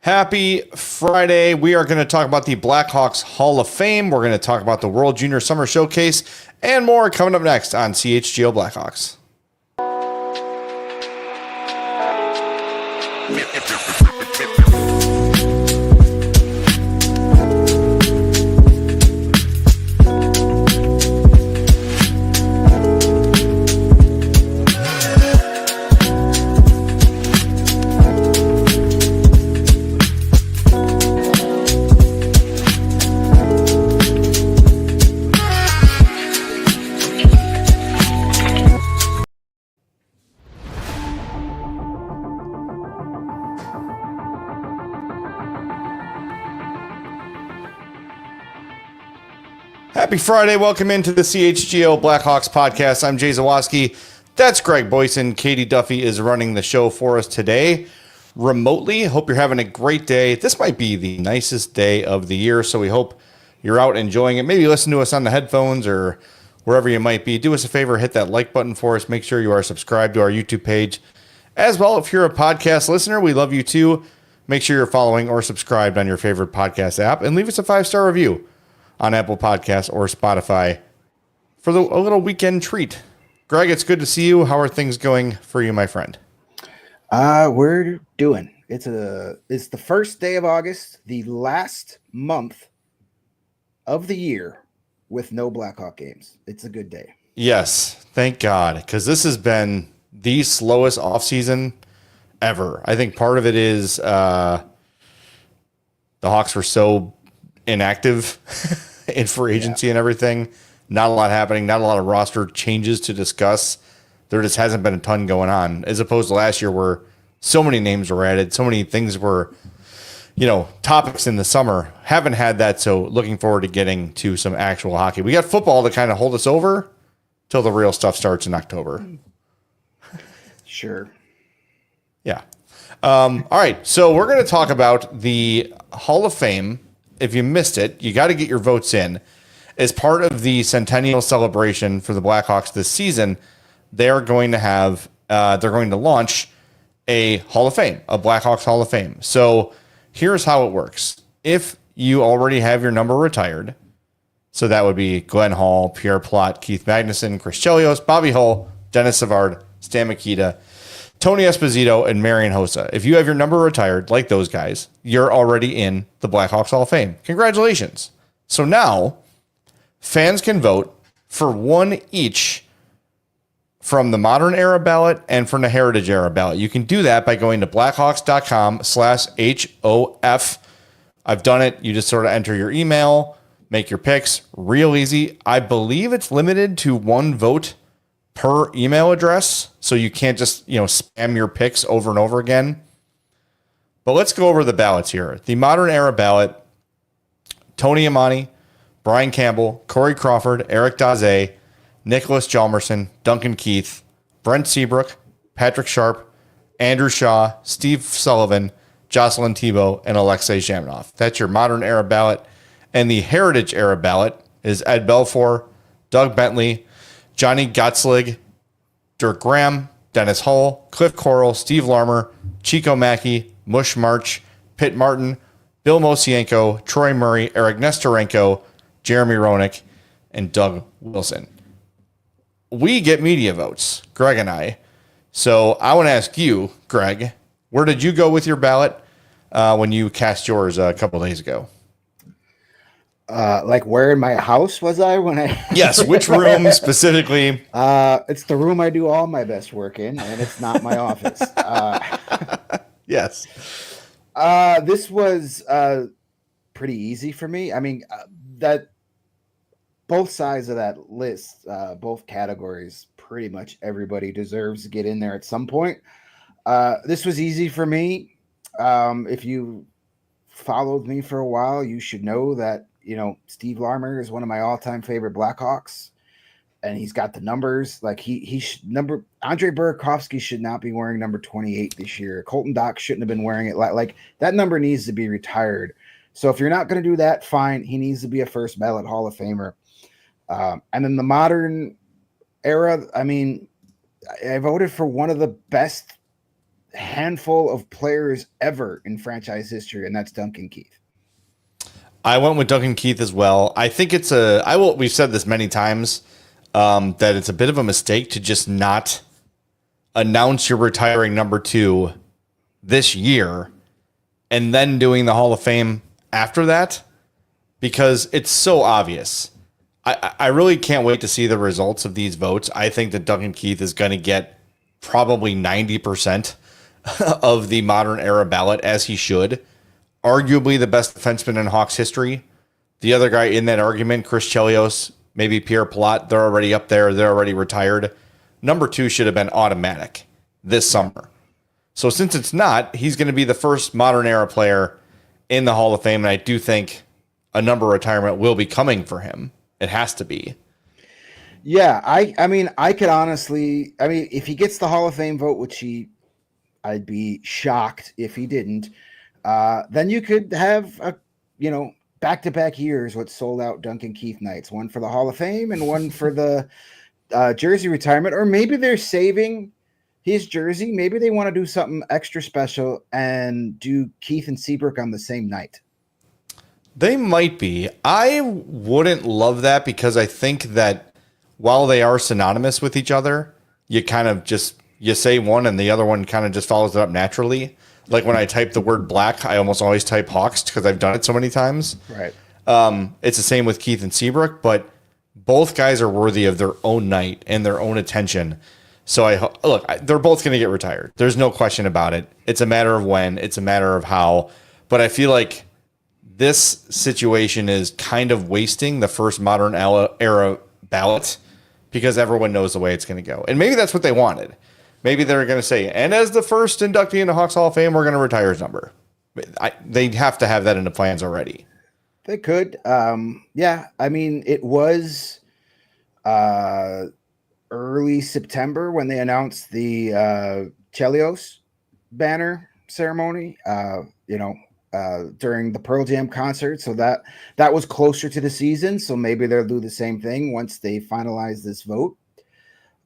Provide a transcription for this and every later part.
Happy Friday. We are going to talk about the Blackhawks Hall of Fame. We're going to talk about the World Junior Summer Showcase and more coming up next on CHGO Blackhawks. Happy Friday. Welcome into the CHGO Blackhawks Podcast. I'm Jay Zawoski. That's Greg Boyson. Katie Duffy is running the show for us today remotely. Hope you're having a great day. This might be the nicest day of the year, so we hope you're out enjoying it. Maybe listen to us on the headphones or wherever you might be. Do us a favor, hit that like button for us. Make sure you are subscribed to our YouTube page. As well, if you're a podcast listener, we love you too. Make sure you're following or subscribed on your favorite podcast app and leave us a 5-star review on Apple Podcasts or Spotify for a little weekend treat. Greg, it's good to see you. How are things going for you, my friend? We're doing. It's the first day of August, the last month of the year with no Blackhawk games. It's a good day. Yes, thank God, because this has been the slowest offseason ever. I think part of it is the Hawks were so inactive in free agency and everything. Not a lot happening. Not a lot of roster changes to discuss. There just hasn't been a ton going on, as opposed to last year where so many names were added, so many things were, topics in the summer. Haven't had that, so looking forward to getting to some actual hockey. We got football to kind of hold us over till the real stuff starts in October. Sure. Yeah. All right, so we're going to talk about the Hall of Fame. If you missed it, you got to get your votes in. As part of the centennial celebration for the Blackhawks this season, they're going to launch a Hall of Fame, a Blackhawks Hall of Fame. So here's how it works. If you already have your number retired, so that would be Glenn Hall, Pierre Plot, Keith Magnuson, Chris Chelios, Bobby Hull, Dennis Savard, Stan Mikita, Tony Esposito, and Marian Hossa. If you have your number retired, like those guys, you're already in the Blackhawks Hall of Fame. Congratulations. So now, fans can vote for one each from the modern era ballot and from the heritage era ballot. You can do that by going to blackhawks.com/HOF. I've done it. You just sort of enter your email, make your picks. Real easy. I believe it's limited to one vote per email address, so you can't just spam your picks over and over again. But let's go over the ballots here. The modern era ballot: Tony Amani, Brian Campbell, Corey Crawford, Eric Daze, Nicholas Hjalmarsson, Duncan Keith, Brent Seabrook, Patrick Sharp, Andrew Shaw, Steve Sullivan, Jocelyn Thibault, and Alexei Zhamnov. That's your modern era ballot. And the heritage era ballot is Ed Belfour, Doug Bentley, Johnny Gottschalk, Dirk Graham, Dennis Hull, Cliff Coral, Steve Larmer, Chico Mackey, Mush March, Pitt Martin, Bill Mosienko, Troy Murray, Eric Nestorenko, Jeremy Roenick, and Doug Wilson. We get media votes, Greg and I. So I want to ask you, Greg, where did you go with your ballot when you cast yours a couple of days ago? Like where in my house was I when I? Yes, which room specifically? It's the room I do all my best work in, and it's not my office. Yes. This was pretty easy for me. I mean, that both sides of that list, both categories, pretty much everybody deserves to get in there at some point. This was easy for me. If you followed me for a while, you should know that Steve Larmer is one of my all-time favorite Blackhawks, and he's got the numbers. Like Andre Burakovsky should not be wearing number 28 this year. Colton Dock shouldn't have been wearing it. Like that number needs to be retired. So if you're not going to do that, fine. He needs to be a first ballot Hall of Famer. And in the modern era, I mean, I voted for one of the best handful of players ever in franchise history, and that's Duncan Keith. I went with Duncan Keith as well. I think we've said this many times, that it's a bit of a mistake to just not announce you're retiring number 2 this year and then doing the Hall of Fame after that, because it's so obvious. I really can't wait to see the results of these votes. I think that Duncan Keith is going to get probably 90% of the modern era ballot, as he should. Arguably the best defenseman in Hawks history. The other guy in that argument, Chris Chelios, maybe Pierre Palat, they're already up there. They're already retired. Number 2 should have been automatic this summer. So since it's not, he's going to be the first modern era player in the Hall of Fame. And I do think a number retirement will be coming for him. It has to be. Yeah, I mean, I could honestly, if he gets the Hall of Fame vote, which I'd be shocked if he didn't, then you could have back-to-back years with sold out Duncan Keith nights, one for the Hall of Fame and one for the jersey retirement. Or maybe they're saving his jersey. Maybe they want to do something extra special and do Keith and Seabrook on the same night. They might be. I wouldn't love that, because I think that while they are synonymous with each other, you kind of you say one and the other one kind of just follows it up naturally. Like when I type the word black, I almost always type Hawks because I've done it so many times. Right. It's the same with Keith and Seabrook, but both guys are worthy of their own night and their own attention. So they're both going to get retired. There's no question about it. It's a matter of when. It's a matter of how. But I feel like this situation is kind of wasting the first modern era ballot, because everyone knows the way it's going to go. And maybe that's what they wanted. Maybe they're going to say, and as the first inductee in the Hawks Hall of Fame, we're going to retire his number. They have to have that in the plans already. They could. Yeah, I mean, it was early September when they announced the Chelios banner ceremony, during the Pearl Jam concert. So that was closer to the season. So maybe they'll do the same thing once they finalize this vote.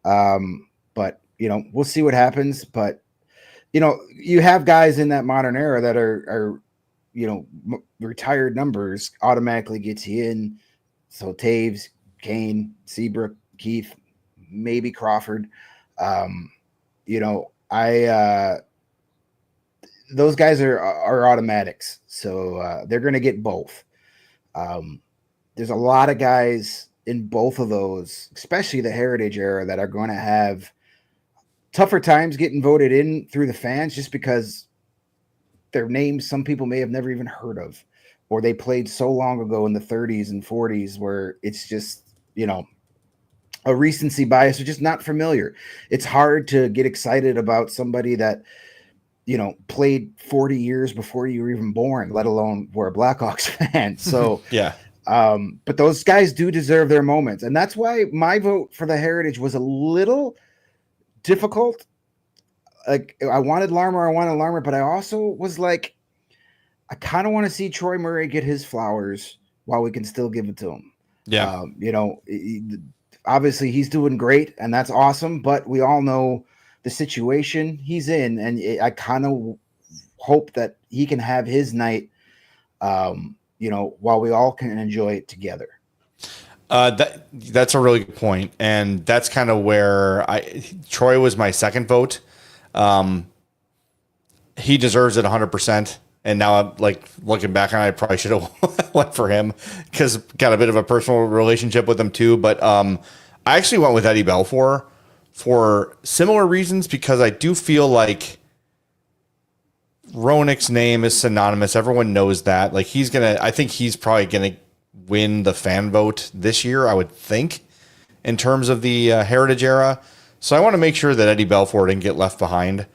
But, we'll see what happens. But, you have guys in that modern era that are retired numbers automatically gets you in. So Taves, Kane, Seabrook, Keith, maybe Crawford. Those guys are automatics. So they're going to get both. There's a lot of guys in both of those, especially the Heritage era, that are going to have tougher times getting voted in through the fans, just because their names some people may have never even heard of, or they played so long ago in the 30s and 40s where it's just, a recency bias, or just not familiar. It's hard to get excited about somebody that, played 40 years before you were even born, let alone were a Blackhawks fan. So, yeah. But those guys do deserve their moments. And that's why my vote for the Heritage was a little difficult. Like, I wanted Larmer, but I also was like, I kind of want to see Troy Murray get his flowers while we can still give it to him. Yeah. Obviously he's doing great and that's awesome, but we all know the situation he's in, and I kind of hope that he can have his night, while we all can enjoy it together. That's a really good point, and that's kind of where Troy was my second vote. He deserves it 100%. And now I'm like looking back on it, I probably should have went for him because got a bit of a personal relationship with him too. But I actually went with Eddie Belfour for similar reasons, because I do feel like Roenick's name is synonymous. Everyone knows that. Like I think he's probably going to win the fan vote this year, I would think, in terms of the Heritage era. So I want to make sure that Eddie Belfour didn't get left behind.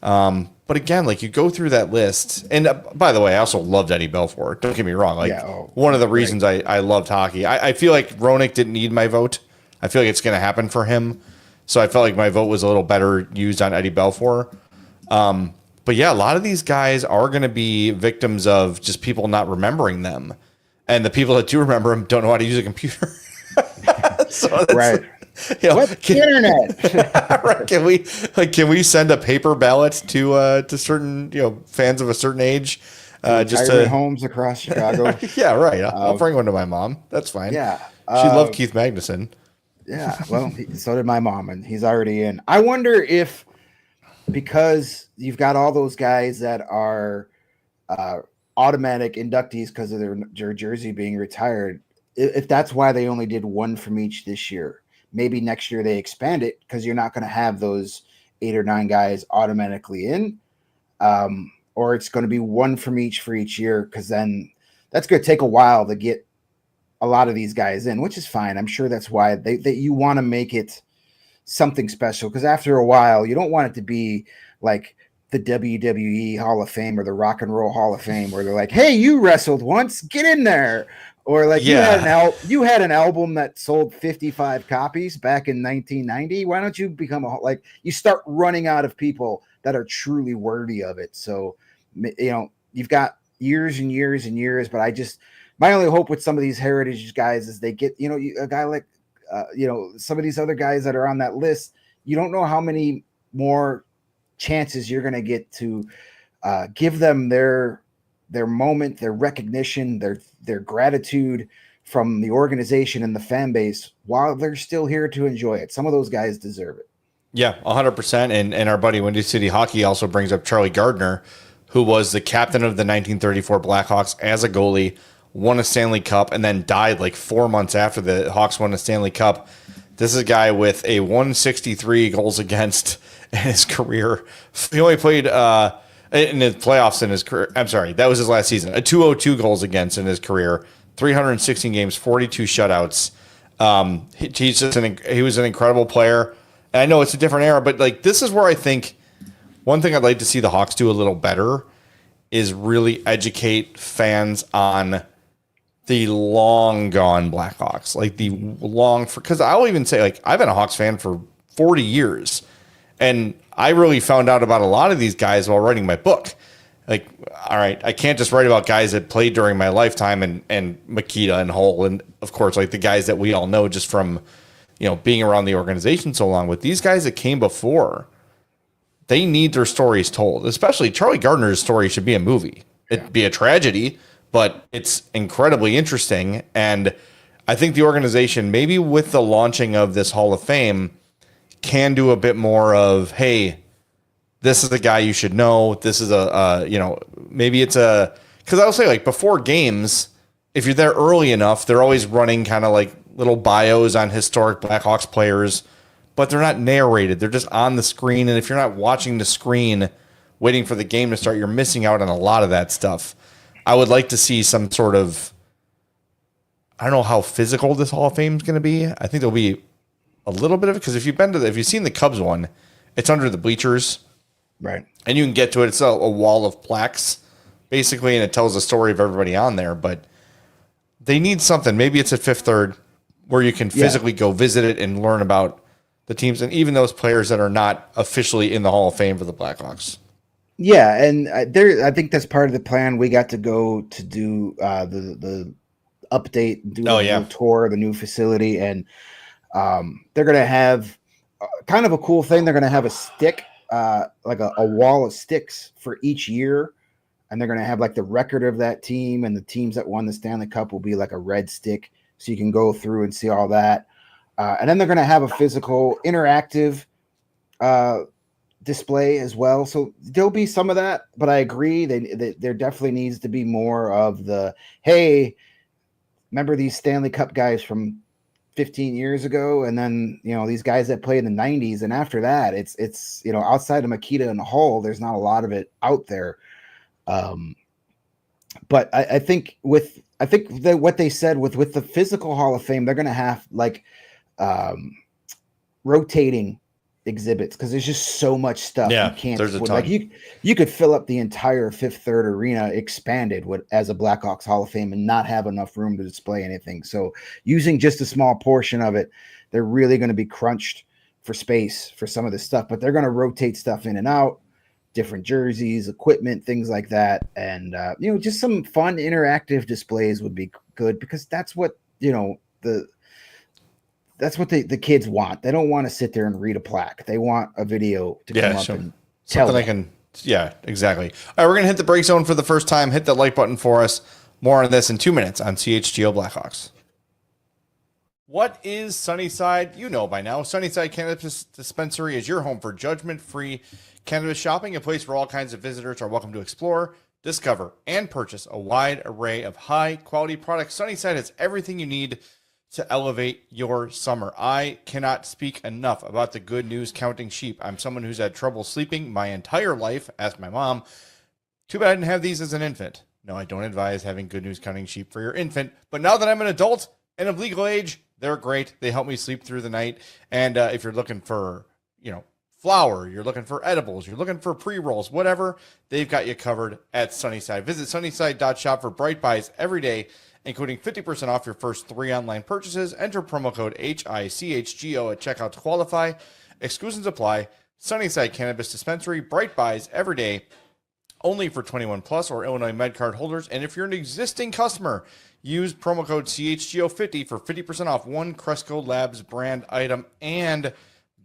But again, like you go through that list, and by the way, I also loved Eddie Belfour. Don't get me wrong. Like one of the reasons I loved hockey. I feel like Roenick didn't need my vote. I feel like it's going to happen for him. So I felt like my vote was a little better used on Eddie Belfour. But yeah, a lot of these guys are going to be victims of just people not remembering them. And the people that do remember them don't know how to use a computer. So What internet? Right, can we send a paper ballot to certain fans of a certain age? Just Retirement to homes across Chicago. yeah, right. I'll bring one to my mom. That's fine. Yeah. She loved Keith Magnuson. Yeah. Well, so did my mom, and he's already in. I wonder if, because you've got all those guys that are automatic inductees because of their jersey being retired, if that's why they only did one from each this year. Maybe next year they expand it because you're not going to have those 8 or 9 guys automatically in. Or it's going to be one from each for each year, because then that's going to take a while to get a lot of these guys in, which is fine. I'm sure that's why that you want to make it something special, because after a while, you don't want it to be like the WWE Hall of Fame or the Rock and Roll Hall of Fame, where they're like, "Hey, you wrestled once, get in there." Or like you had an album that sold 55 copies back in 1990. Why don't you become you start running out of people that are truly worthy of it. So, you've got years and years and years, but my only hope with some of these heritage guys is they get, a guy like, some of these other guys that are on that list, you don't know how many more chances you're going to get to give them their moment, their recognition, their gratitude from the organization and the fan base while they're still here to enjoy it. Some of those guys deserve it. Yeah, 100%. And our buddy Windy City Hockey also brings up Charlie Gardner, who was the captain of the 1934 Blackhawks as a goalie, won a Stanley Cup, and then died like 4 months after the Hawks won a Stanley Cup. This is a guy with a 163 goals against in his career. He only played in the playoffs in his career. I'm sorry, that was his last season. A 202 goals against in his career, 316 games, 42 shutouts. He was an incredible player. And I know it's a different era, but this is where I think one thing I'd like to see the Hawks do a little better is really educate fans on the long gone Blackhawks, because I'll even say, I've been a Hawks fan for 40 years, and I really found out about a lot of these guys while writing my book. All right, I can't just write about guys that played during my lifetime and Makita and Hull, and of course, the guys that we all know just from, being around the organization so long. With these guys that came before, they need their stories told. Especially Charlie Gardner's story should be a movie. It'd be a tragedy, but it's incredibly interesting. And I think the organization, maybe with the launching of this Hall of Fame, can do a bit more of, hey, this is the guy you should know. This is maybe it's because I'll say, before games, if you're there early enough, they're always running kind of little bios on historic Blackhawks players, but they're not narrated. They're just on the screen. And if you're not watching the screen, waiting for the game to start, you're missing out on a lot of that stuff. I would like to see some sort of, I don't know how physical this Hall of Fame is going to be. I think there'll be a little bit of it, because if you've seen the Cubs one, it's under the bleachers. Right. And you can get to it. It's a wall of plaques, basically, and it tells the story of everybody on there. But they need something. Maybe it's at Fifth Third, where you can physically go visit it and learn about the teams, and even those players that are not officially in the Hall of Fame for the Blackhawks. Yeah, and I think that's part of the plan. We got to go to do the update, do new tour of the new facility, and they're going to have kind of a cool thing. They're going to have a stick, like a wall of sticks for each year, and they're going to have the record of that team, and the teams that won the Stanley Cup will be a red stick, so you can go through and see all that. And then they're going to have a physical, interactive display as well. So there'll be some of that, but I agree there definitely needs to be more of the, hey, remember these Stanley Cup guys from 15 years ago? And then, these guys that play in the 90s. And after that, it's outside of Makita and Hull, there's not a lot of it out there. But I think that what they said with the physical Hall of Fame, they're going to have rotating exhibits, because there's just so much stuff. Yeah, you can't there's a ton. You could fill up the entire Fifth Third Arena expanded as a Blackhawks Hall of Fame and not have enough room to display anything. So using just a small portion of it, they're really going to be crunched for space for some of this stuff, but they're going to rotate stuff in and out, different jerseys, equipment, things like that. And just some fun interactive displays would be good, because that's what that's what the kids want. They don't want to sit there and read a plaque. They want a video to come up and tell something them. I can. Yeah, exactly. All right, we're gonna hit the break zone for the first time. Hit the like button for us. More on this in 2 minutes on CHGO Blackhawks. What is Sunnyside? You know by now. Sunnyside Cannabis Dispensary is your home for judgment-free cannabis shopping, a place where all kinds of visitors are welcome to explore, discover, and purchase a wide array of high-quality products. Sunnyside has everything you need to elevate your summer. I cannot speak enough about the good news counting sheep. I'm someone who's had trouble sleeping my entire life. Ask my mom. Too bad I didn't have these as an infant. No, I don't advise having good news counting sheep for your infant. But now that I'm an adult and of legal age, they're great. They help me sleep through the night. And if you're looking for, flour, you're looking for edibles, you're looking for pre-rolls, whatever, they've got you covered at Sunnyside. Visit sunnyside.shop for bright buys every day, including 50% off your first 3 online purchases. Enter promo code HICHGO at checkout to qualify. Exclusions apply. Sunnyside Cannabis Dispensary, bright buys every day, only for 21 plus or Illinois MedCard holders. And if you're an existing customer, use promo code CHGO50 for 50% off one Cresco Labs brand item. And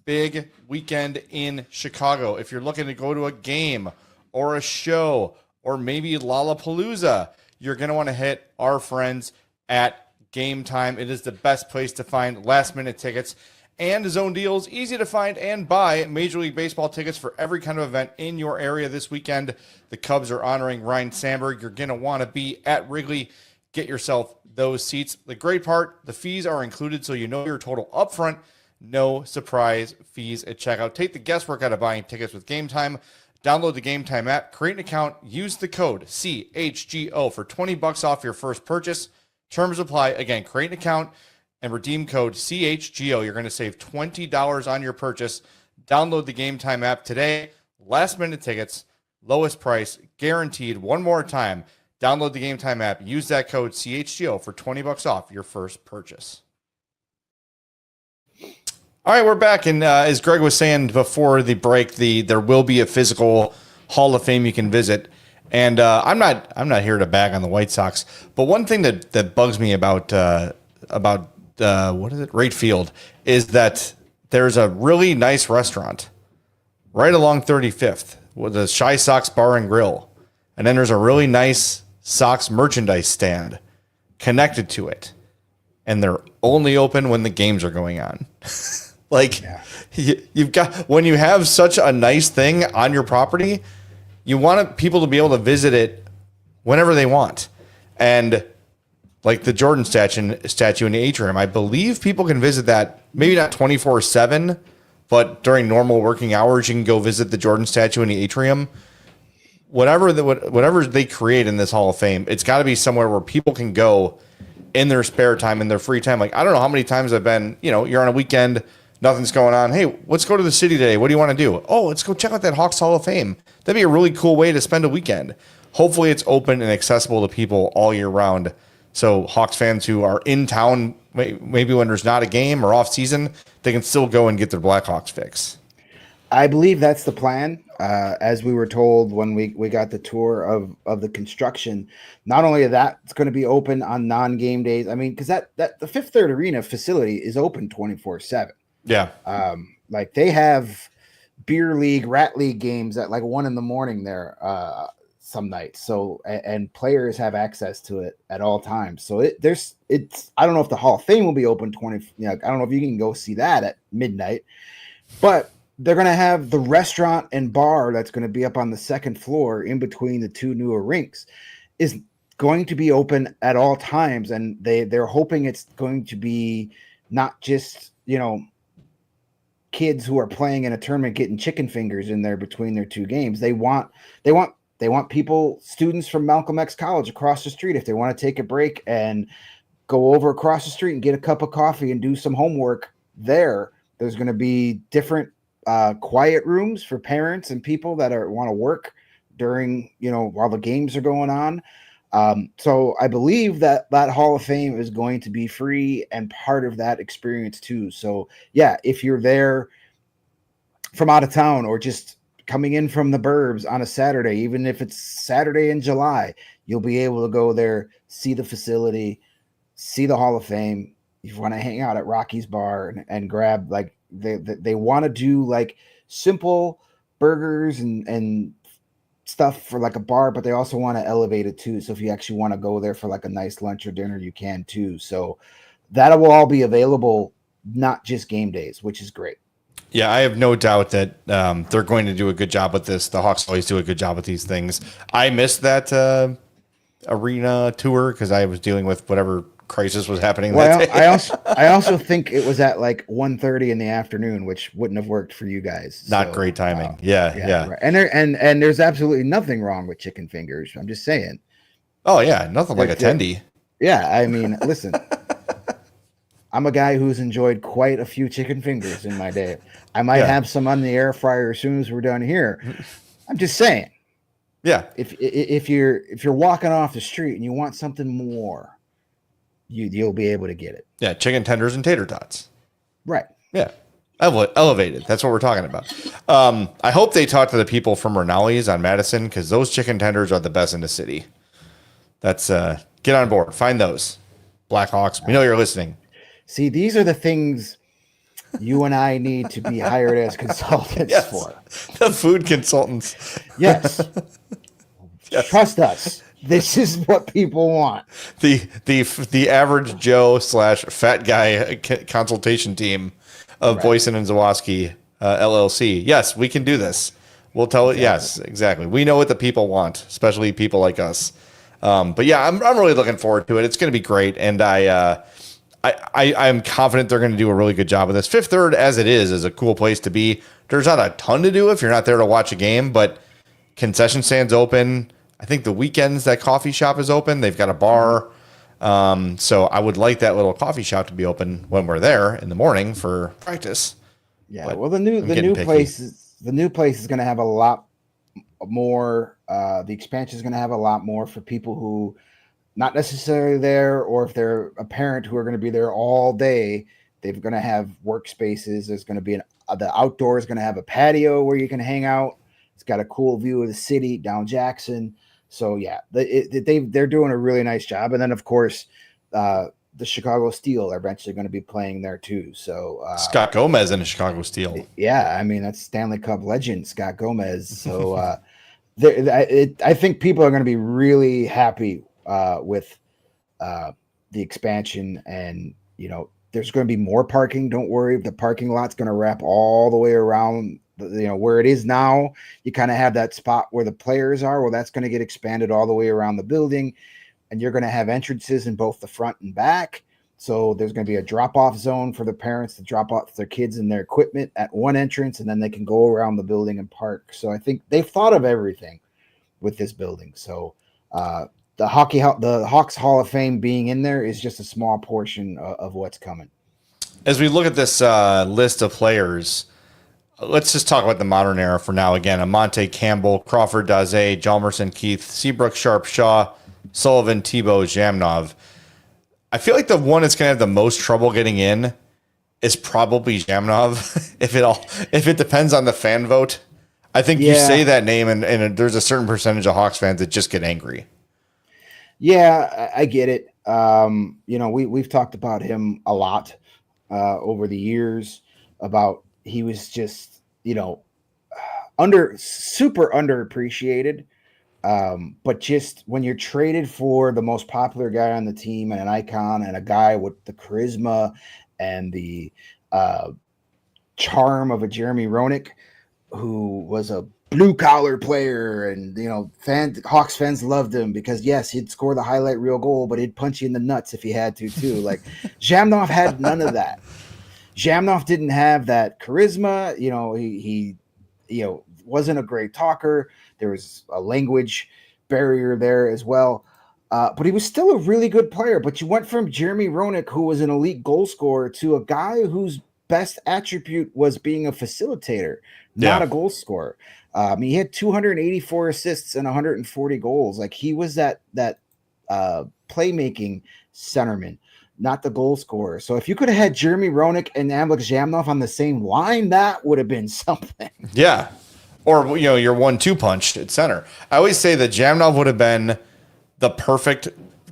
big weekend in Chicago. If you're looking to go to a game or a show or maybe Lollapalooza, you're going to want to hit our friends at Gametime. It is the best place to find last-minute tickets and zone deals, easy to find and buy Major League Baseball tickets for every kind of event in your area this weekend. The Cubs are honoring Ryan Sandberg. You're going to want to be at Wrigley. Get yourself those seats. The great part, the fees are included, so you know your total upfront. No surprise fees at checkout. Take the guesswork out of buying tickets with Gametime. Download the Gametime app, create an account, use the code CHGO for $20 off your first purchase. Terms apply. Again, create an account and redeem code CHGO. You're going to save $20 on your purchase. Download the Gametime app today. Last minute tickets, lowest price, guaranteed. One more time. Download the Gametime app. Use that code CHGO for $20 off your first purchase. All right, we're back, and as Greg was saying before the break, there will be a physical Hall of Fame you can visit. And I'm not here to bag on the White Sox, but one thing that bugs me about what is it, Wright Field, is that there's a really nice restaurant right along 35th with a Shy Sox Bar and Grill, and then there's a really nice Sox merchandise stand connected to it, and they're only open when the games are going on. You've got, when you have such a nice thing on your property, you want people to be able to visit it whenever they want. And like the Jordan statue in the atrium, I believe people can visit that, maybe not 24/7, but during normal working hours, you can go visit the Jordan statue in the atrium. Whatever they create in this Hall of Fame, it's got to be somewhere where people can go in their spare time, in their free time. Like, I don't know how many times I've been, you're on a weekend, nothing's going on. Hey, let's go to the city today. What do you want to do? Oh, let's go check out that Hawks Hall of Fame. That'd be a really cool way to spend a weekend. Hopefully it's open and accessible to people all year round. So Hawks fans who are in town, maybe when there's not a game or off season, they can still go and get their Blackhawks fix. I believe that's the plan. As we were told when we got the tour of the construction, not only that, it's going to be open on non-game days. I mean, because that the Fifth Third Arena facility is open 24/7. Yeah. Like they have beer league, rat league games at like 1 a.m. there some nights. So and players have access to it at all times. So it's I don't know if the Hall of Fame will be open 20. I don't know if you can go see that at midnight, but they're going to have the restaurant and bar that's going to be up on the second floor in between the two newer rinks is going to be open at all times. And they're hoping it's going to be not just, kids who are playing in a tournament getting chicken fingers in there between their two games. They want people, students from Malcolm X College across the street, if they want to take a break and go over across the street and get a cup of coffee and do some homework there. There's going to be different quiet rooms for parents and people that want to work during, while the games are going on. So I believe that Hall of Fame is going to be free and part of that experience too. So yeah, if you're there from out of town or just coming in from the burbs on a Saturday, even if it's Saturday in July, you'll be able to go there, see the facility, see the Hall of Fame, you want to hang out at Rocky's Bar and grab like they want to do like simple burgers and stuff for like a bar, but they also want to elevate it too. So if you actually want to go there for like a nice lunch or dinner, you can too. So that will all be available, not just game days, which is great. Yeah, I have no doubt that they're going to do a good job with this. The Hawks always do a good job with these things. I missed that arena tour because I was dealing with whatever crisis was happening that day. I also think it was at like 1:30 in the afternoon, which wouldn't have worked for you guys. Not great timing. Yeah. Right. And there's absolutely nothing wrong with chicken fingers. I'm just saying. Oh yeah, nothing like a tendy. Yeah, I mean, listen. I'm a guy who's enjoyed quite a few chicken fingers in my day. I might have some on the air fryer as soon as we're done here. I'm just saying. Yeah. If you're walking off the street and you want something more, you'll be able to get it. Yeah, chicken tenders and tater tots. Right. Yeah. Elevated. That's what we're talking about. I hope they talk to the people from Rinaldi's on Madison because those chicken tenders are the best in the city. That's get on board. Find those. Blackhawks. We know you're listening. See, these are the things you and I need to be hired as consultants for. The food consultants. Yes. Trust us. This is what people want. The average Joe / fat guy consultation team of Boyson and Zawoski LLC. Yes, we can do this. We'll tell it. Yes, exactly. We know what the people want, especially people like us. But yeah, I'm really looking forward to it. It's going to be great, and I'm confident they're going to do a really good job of this. Fifth Third, as it is a cool place to be. There's not a ton to do if you're not there to watch a game, but concession stands open. I think the weekends that coffee shop is open. They've got a bar. So I would like that little coffee shop to be open when we're there in the morning for practice. Yeah. But well, the new place is going to have a lot more. The expansion is going to have a lot more for people who not necessarily there, or if they're a parent who are going to be there all day. They're going to have workspaces. There's going to be the outdoor is going to have a patio where you can hang out. It's got a cool view of the city down Jackson. So yeah, they're doing a really nice job. And then of course, the Chicago Steel are eventually going to be playing there too. So Scott Gomez in the Chicago Steel. Yeah, I mean that's Stanley Cup legend Scott Gomez. So I think people are going to be really happy with the expansion, and there's going to be more parking. Don't worry, the parking lot's going to wrap all the way around. Where it is now, you kind of have that spot where the players are. Well, that's going to get expanded all the way around the building, and you're going to have entrances in both the front and back. So there's going to be a drop-off zone for the parents to drop off their kids and their equipment at one entrance, and then they can go around the building and park. So I think they've thought of everything with this building. So the Hawks Hall of Fame being in there is just a small portion of what's coming. As we look at this list of players, let's just talk about the modern era for now. Again, Amante Campbell, Crawford Daze, Jalmerson, Keith, Seabrook, Sharp, Shaw, Sullivan, Tebow, Zhamnov. I feel like the one that's going to have the most trouble getting in is probably Zhamnov. if it depends on the fan vote. I think you say that name and there's a certain percentage of Hawks fans that just get angry. Yeah, I get it. We've talked about him a lot over the years about he was just, super underappreciated. But just when you're traded for the most popular guy on the team and an icon and a guy with the charisma and the charm of a Jeremy Roenick, who was a blue collar player, and Hawks fans loved him because yes, he'd score the highlight reel goal, but he'd punch you in the nuts if he had to too. Like Zhamnov had none of that. Zhamnov didn't have that charisma. He wasn't a great talker. There was a language barrier there as well. But he was still a really good player. But you went from Jeremy Roenick, who was an elite goal scorer, to a guy whose best attribute was being a facilitator, not a goal scorer. He had 284 assists and 140 goals. Like he was that playmaking centerman, not the goal scorer. So if you could have had Jeremy Roenick and Alex Zhamnov on the same line, that would have been something. Yeah. Or, your 1-2 punch at center. I always say that Zhamnov would have been the perfect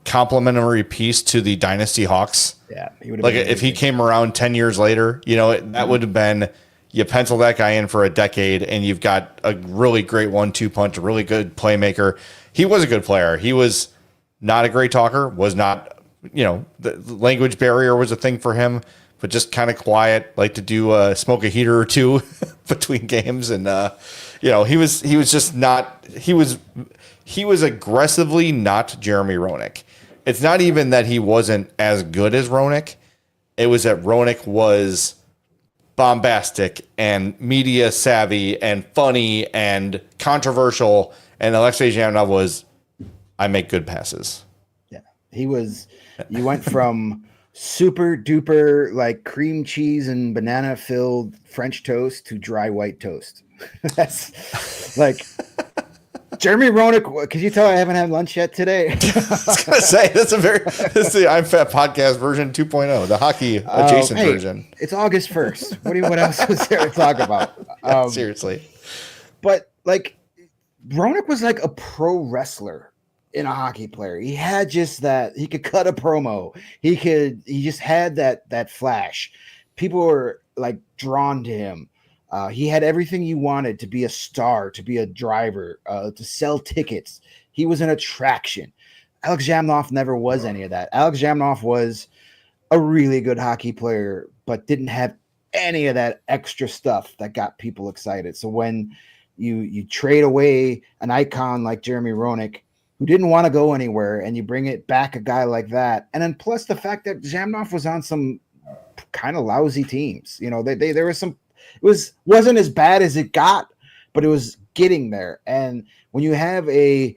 complementary piece to the Dynasty Hawks. Yeah, he would have Like if he came around 10 years later, that would have been, you pencil that guy in for a decade and you've got a really great 1-2 punch, a really good playmaker. He was a good player. He was not a great talker, was not, the language barrier was a thing for him, but just kind of quiet, like to do smoke a heater or two between games. And, he was just not, he was aggressively not Jeremy Roenick. It's not even that he wasn't as good as Roenick. It was that Roenick was bombastic and media savvy and funny and controversial. And Alexei Zhamnov was, I make good passes. Yeah. You went from super duper like cream cheese and banana filled French toast to dry white toast. That's like Jeremy Roenick. Could you tell I haven't had lunch yet today? I was going to say, this is the I'm Fat podcast version 2.0, the hockey adjacent version. It's August 1st. What else is there to talk about? Seriously. But like Roenick was like a pro wrestler in a hockey player. He had just that. He could cut a promo. He just had that flash. People were like drawn to him. He had everything you wanted to be a star, to be a driver, to sell tickets. He was an attraction. Alex Zhamnov never was any of that. Alex Zhamnov was a really good hockey player, but didn't have any of that extra stuff that got people excited. So when you trade away an icon like Jeremy Roenick, who didn't want to go anywhere, and you bring it back a guy like that, and then plus the fact that Zhamnov was on some kind of lousy teams. There was some. It wasn't as bad as it got, but it was getting there. And when you have an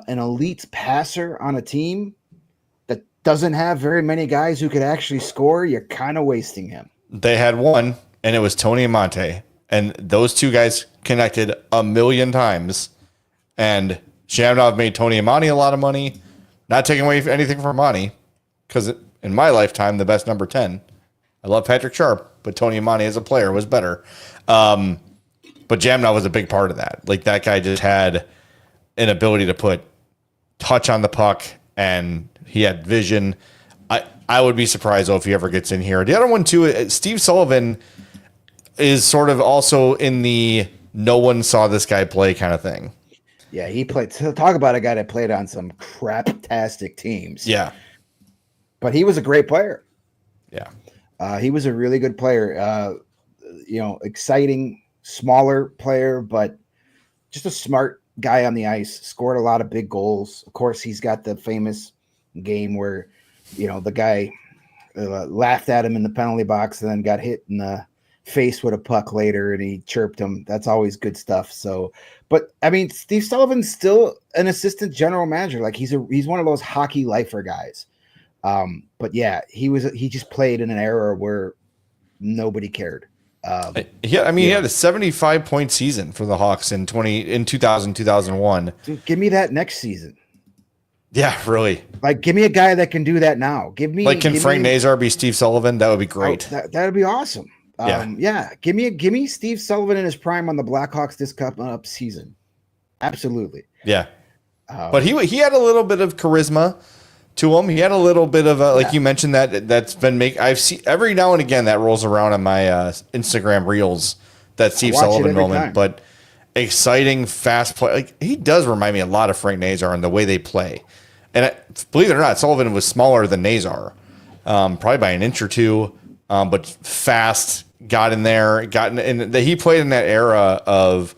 elite passer on a team that doesn't have very many guys who could actually score, you're kind of wasting him. They had one, and it was Tony Amonte, and those two guys connected a million times. And Zhamnov made Tony Amonte a lot of money, not taking away anything from Amonte, because in my lifetime, the best number 10. I love Patrick Sharp, but Tony Amonte as a player was better. But Zhamnov was a big part of that. Like that guy just had an ability to put touch on the puck, and he had vision. I would be surprised though if he ever gets in here. The other one too, Steve Sullivan is sort of also in the no one saw this guy play kind of thing. Yeah, he played. Talk about a guy that played on some crap-tastic teams. Yeah, but he was a great player. Yeah. He was a really good player, exciting, smaller player, but just a smart guy on the ice, scored a lot of big goals. Of course, he's got the famous game where, the guy laughed at him in the penalty box and then got hit in the face with a puck later and he chirped him. That's always good stuff. So, but I mean, Steve Sullivan's still an assistant general manager. Like he's one of those hockey lifer guys. But yeah, he just played in an era where nobody cared. He had a 75-point season for the Hawks in 2000, 2001. Dude, give me that next season. Yeah, really. Like, give me a guy that can do that now. Can Frank Nazar be Steve Sullivan? That would be great. Oh, that'd be awesome. Give me Steve Sullivan in his prime on the Blackhawks this up season. Absolutely. Yeah. But he had a little bit of charisma to him. He had a little bit of you mentioned that's been I've seen every now and again that rolls around on my Instagram reels, that Steve Sullivan moment. But exciting, fast play. Like he does remind me a lot of Frank Nazar in the way they play. And believe it or not, Sullivan was smaller than Nazar, probably by an inch or two, but fast. Got in there, he played in that era of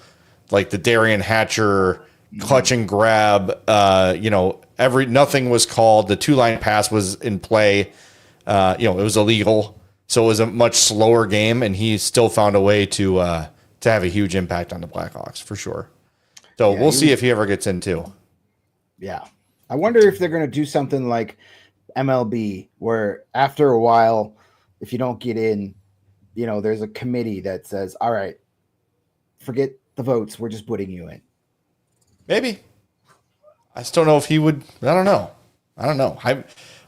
like the Darian Hatcher clutch and grab. Nothing was called. The 2-line pass was in play. It was illegal, so it was a much slower game, and he still found a way to have a huge impact on the Blackhawks for sure. So we'll see if he ever gets in too. Yeah, I wonder if they're going to do something like MLB, where after a while, if you don't get in, there's a committee that says, "All right, forget the votes. We're just putting you in." Maybe. I just don't know if he would. I don't know.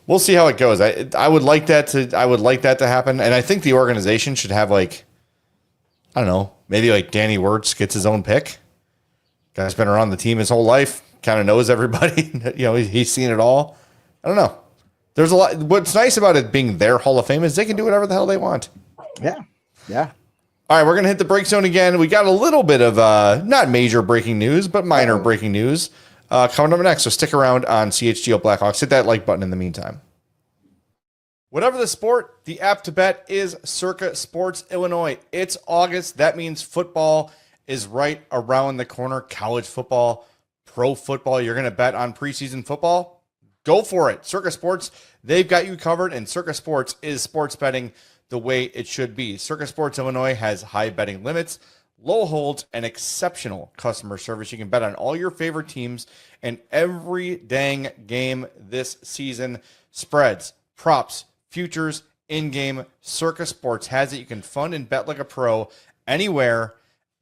We'll see how it goes. I would like that to happen, and I think the organization should have maybe like Danny Wirtz gets his own pick. Guy's been around the team his whole life, kind of knows everybody. He's seen it all. I don't know. There's a lot. What's nice about it being their Hall of Fame is they can do whatever the hell they want. Yeah. Yeah. All right, we're going to hit the break zone again. We got a little bit of not major breaking news, but minor breaking news coming up next. So stick around on CHGO Blackhawks. Hit that like button in the meantime. Whatever the sport, the app to bet is Circa Sports Illinois. It's August. That means football is right around the corner. College football, pro football. You're going to bet on preseason football? Go for it. Circa Sports, they've got you covered, and Circa Sports is sports betting the way it should be. Circa Sports Illinois has high betting limits, low holds, and exceptional customer service. You can bet on all your favorite teams and every dang game this season. Spreads, props, futures, in-game. Circa Sports has it. You can fund and bet like a pro anywhere,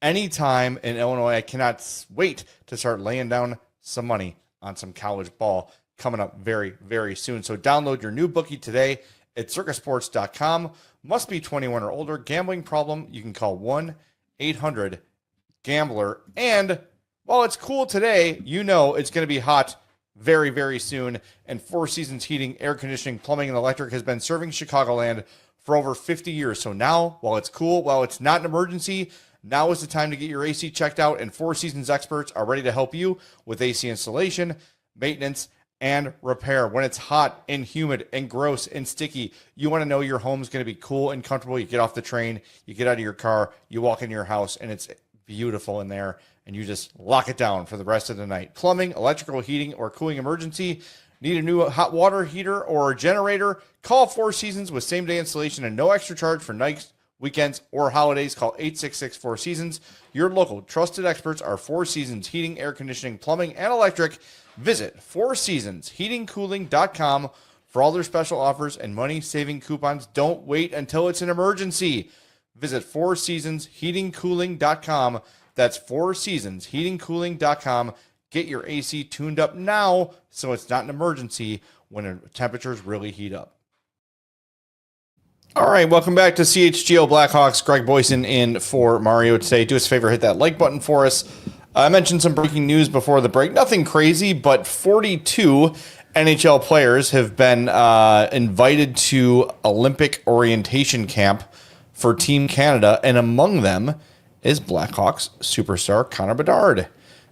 anytime in Illinois. I cannot wait to start laying down some money on some college ball coming up very, very soon. So download your new bookie today at circasports.com. Must be 21 or older. Gambling problem, you can call 1-800-GAMBLER. And while it's cool today, you know it's going to be hot very, very soon. And Four Seasons Heating, Air Conditioning, Plumbing, and Electric has been serving Chicagoland for over 50 years. So now, while it's cool, while it's not an emergency, now is the time to get your AC checked out. And Four Seasons experts are ready to help you with AC installation, maintenance, and repair. When it's hot and humid and gross and sticky, you want to know your home's going to be cool and comfortable. You get off the train, you get out of your car, you walk into your house, and it's beautiful in there, and you just lock it down for the rest of the night. Plumbing, electrical, heating, or cooling emergency? Need a new hot water heater or a generator? Call Four Seasons with same-day installation and no extra charge for nights, weekends, or holidays. Call 866-4SEASONS. Your local trusted experts are Four Seasons Heating, Air Conditioning, Plumbing, and Electric. Visit fourseasonsheatingcooling.com for all their special offers and money-saving coupons. Don't wait until it's an emergency. Visit fourseasonsheatingcooling.com. That's fourseasonsheatingcooling.com. Get your AC tuned up now so it's not an emergency when temperatures really heat up. All right, welcome back to CHGO Blackhawks. Greg Boyson in for Mario today. Do us a favor, hit that like button for us. I mentioned some breaking news before the break. Nothing crazy, but 42 NHL players have been invited to Olympic orientation camp for Team Canada, and among them is Blackhawks superstar Connor Bedard.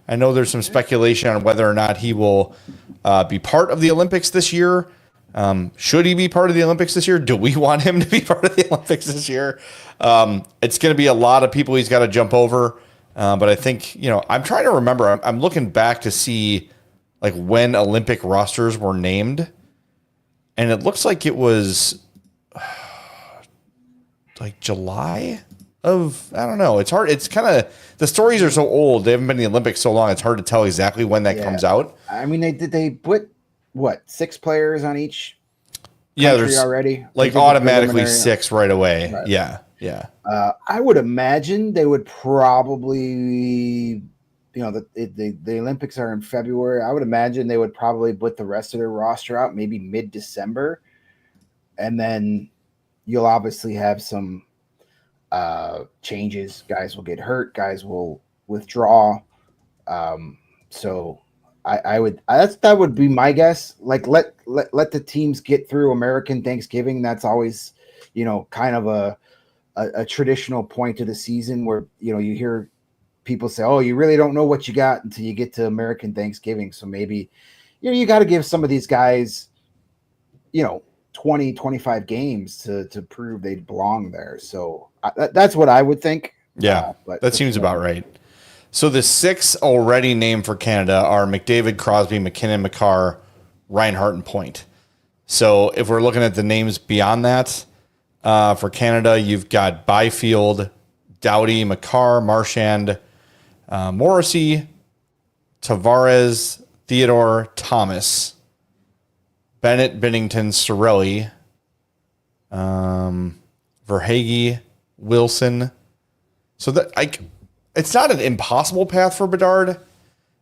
I know there's some speculation on whether or not he will be part of the Olympics this year. Should he be part of the Olympics this year? Do we want him to be part of the Olympics this year? It's going to be a lot of people he's got to jump over. But I think, I'm trying to remember. I'm looking back to see like when Olympic rosters were named. And it looks like it was like July of, I don't know. It's hard. It's kind of, the stories are so old. They haven't been in the Olympics so long. It's hard to tell exactly when that comes out. I mean, they put what, 6 players on each there's already? Like automatically 6 right away. Right. Yeah. I would imagine they would probably, the Olympics are in February. I would imagine they would probably put the rest of their roster out maybe mid-December. And then you'll obviously have some changes. Guys will get hurt. Guys will withdraw. So that would be my guess. Like let the teams get through American Thanksgiving. That's always, kind of a traditional point of the season where, you hear people say, oh, you really don't know what you got until you get to American Thanksgiving. So maybe, you got to give some of these guys, 20, 25 games to prove they belong there. So that's what I would think. Yeah, but that seems about right. So the 6 already named for Canada are McDavid, Crosby, McKinnon, Makar, Reinhart, and Point. So if we're looking at the names beyond that, for Canada, you've got Byfield, Doughty, Makar, Marchand, Morrissey, Tavares, Theodore, Thomas, Bennett, Binnington, Cirelli, Verhaeghe, Wilson. So that it's not an impossible path for Bedard,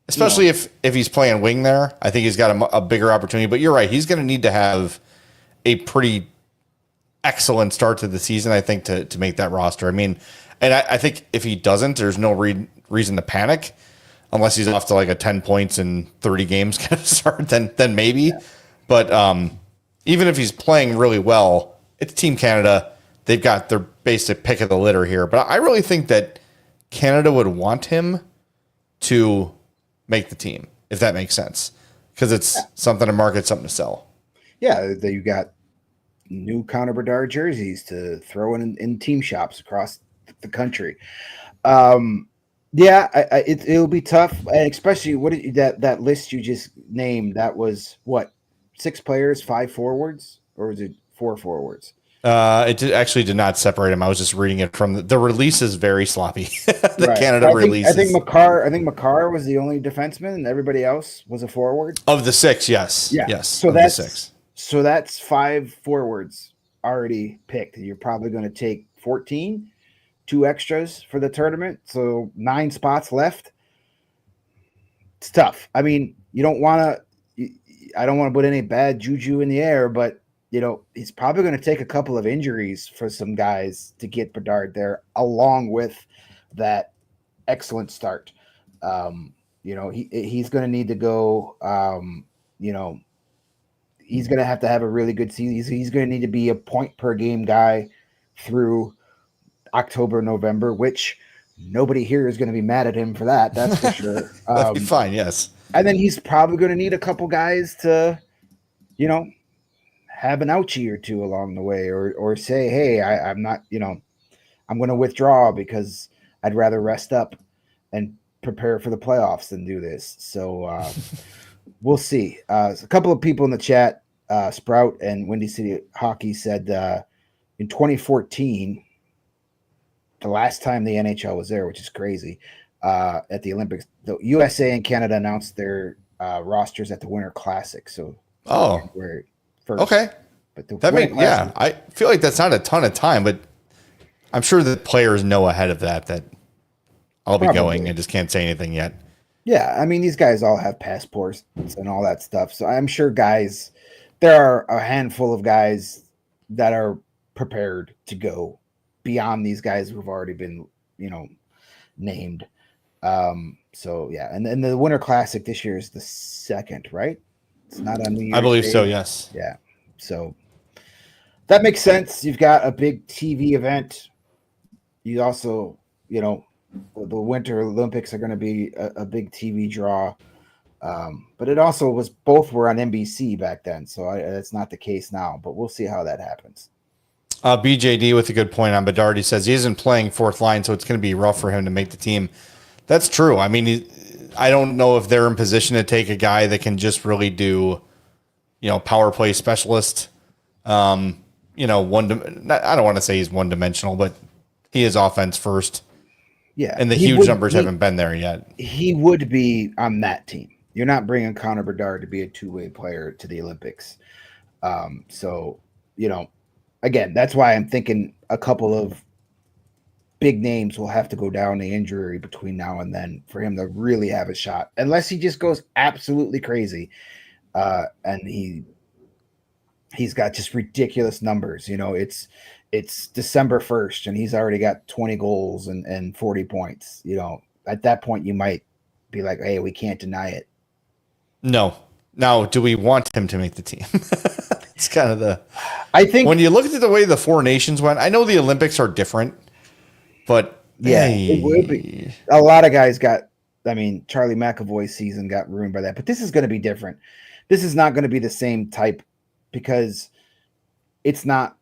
especially if he's playing wing there. I think he's got a bigger opportunity. But you're right; he's going to need to have a pretty excellent start to the season, I think, to make that roster. I mean, and I think if he doesn't, there's no reason to panic unless he's off to like a 10 points in 30 games kind of start. Then maybe. Yeah. But even if he's playing really well, it's Team Canada. They've got their basic pick of the litter here. But I really think that Canada would want him to make the team, if that makes sense, because it's something to market, something to sell. Yeah, you got new Connor Bedard jerseys to throw in team shops across the country. It'll be tough, and especially that list you just named. That was what, 6 players, 5 forwards, or was it 4 forwards? Actually did not separate them. I was just reading it from the release is very sloppy. Canada release. I think Makar was the only defenseman, and everybody else was a forward. Of the 6, yes. Yeah. Yes. So that's the 6. So that's 5 forwards already picked. You're probably going to take 14, 2 extras for the tournament. So 9 spots left. It's tough. I mean, I don't want to put any bad juju in the air, but he's probably going to take a couple of injuries for some guys to get Bedard there, along with that excellent start. He's going to need to go. He's going to have a really good season. He's going to need to be a point per game guy through October, November, which nobody here is going to be mad at him for that. That's for sure. That'd be fine. Yes. And then he's probably going to need a couple guys to, have an ouchie or two along the way, or say, hey, I'm not, I'm going to withdraw because I'd rather rest up and prepare for the playoffs than do this. So we'll see. A couple of people in the chat, Sprout and Windy City Hockey, said in 2014, the last time the NHL was there, which is crazy, at the Olympics, the USA and Canada announced their rosters at the Winter Classic. So we're first. Okay. But I feel like that's not a ton of time, but I'm sure that players know ahead of that I'll be going. I just can't say anything yet. Yeah, I mean, these guys all have passports and all that stuff. So I'm sure there are a handful of guys that are prepared to go beyond these guys who've already been, named. So yeah, and then the Winter Classic this year is the 2nd, right? It's not on New Year's I believe Day. so, yes. Yeah. So that makes sense. You've got a big TV event. You also, the Winter Olympics are going to be a big TV draw. But it also was, both were on NBC back then. So that's not the case now, but we'll see how that happens. BJD with a good point on Bedard. He says he isn't playing 4th line, so it's going to be rough for him to make the team. That's true. I mean, I don't know if they're in position to take a guy that can just really do, power play specialist. I don't want to say he's one-dimensional, but he is offense first. Yeah. And the huge numbers haven't been there yet. He would be on that team. You're not bringing Connor Bedard to be a two-way player to the Olympics. Again, that's why I'm thinking a couple of big names will have to go down the injury between now and then for him to really have a shot, unless he just goes absolutely crazy. And he's got just ridiculous numbers. It's December 1st and he's already got 20 goals and 40 points. At that point you might be like, hey, we can't deny it. No. Now, do we want him to make the team? It's kind of I think when you look at the way the 4 nations went, I know the Olympics are different, but it will be. A lot of guys Charlie McAvoy's season got ruined by that, but this is going to be different. This is not going to be the same type because it's not